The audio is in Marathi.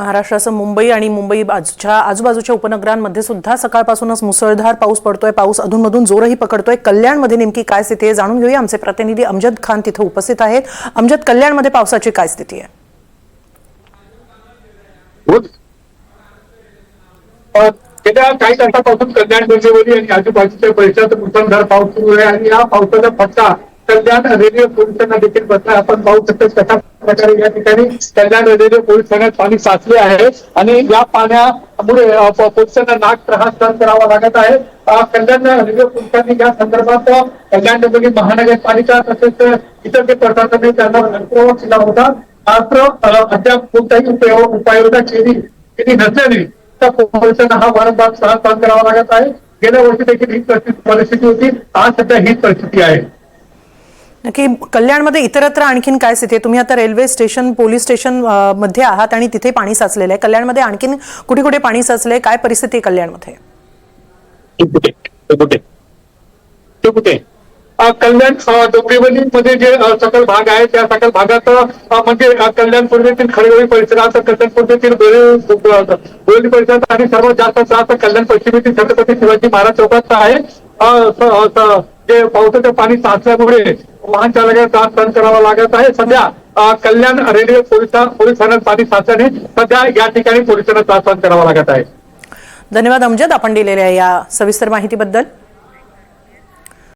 महाराष्ट्रासह मुंबई आणि मुंबईच्या आजूबाजूच्या उपनगरांमध्ये सुद्धा सकाळपासूनच मुसळधार पाऊस पडतोय। पाऊस अधूनमधून जोरही पकडतोय। कल्याणमध्ये नेमकी काय स्थिती आहे जाणून घेऊया। आमचे प्रतिनिधी अमजद खान तिथे उपस्थित आहेत। अमजद, कल्याणमध्ये पावसाची काय स्थिती आहे? गेल्या काही तासापासून कल्याण डोंबिवली आणि आजूबाजूच्या परिसरात मुसळधार पाऊस सुरू आहे आणि या पावसाचा फटका कल्याण रेल्वे पोलिसांना देखील बसला। आपण पाहू शकतो कशा प्रकारे या ठिकाणी कल्याण रेल्वे पोलीस ठाण्यात पाणी साचले आहे आणि या पाण्यामुळे पोलिसांना नाक त्रास सहन करावा लागत आहे। कल्याण रेल्वे पोलिसांनी या संदर्भात कल्याण डोंबिवली महानगरपालिका तसेच इतर जे प्रशासनाने त्यांना पाठपुरावा केला होता, मात्र अद्याप कोणताही उपाययोजना केली नसल्याने पोलिसांना हा वारंवार सहन करावा लागत आहे। गेल्या वर्षी देखील ही परिस्थिती होती, आज सध्या हीच परिस्थिती आहे। नक्की कल्याणमध्ये इतरत्र आणखीन काय स्थिती आहे? तुम्ही आता रेल्वे स्टेशन पोलीस स्टेशन मध्ये आहात आणि तिथे पाणी साचलेलं आहे। कल्याणमध्ये आणखीन कुठे कुठे पाणी साचलंय? काय परिस्थिती आहे कल्याणमध्ये? कल्याण डोंबिवली मध्ये जे सकल भाग आहे त्या सकल भागात म्हणजे कल्याण पूर्वेतील खडगोळी परिसरात, कल्याण पूर्वेतील बोली परिसरात आणि सर्वात जास्त त्रास कल्याण पश्चिमेतील छत्रपती शिवाजी महाराज चौकात आहे। जे पावसाचं पाणी साचल्यामुळे वाहन चालकांना त्रास सहन करावा लागत आहे। सध्या कल्याण रेल्वे पोलीस ठाण्यात पाणी साचल्याने सध्या या ठिकाणी पोलिसांना त्रास सहन करावा लागत आहे। धन्यवाद अमजद, आपण दिलेल्या या सविस्तर माहितीबद्दल।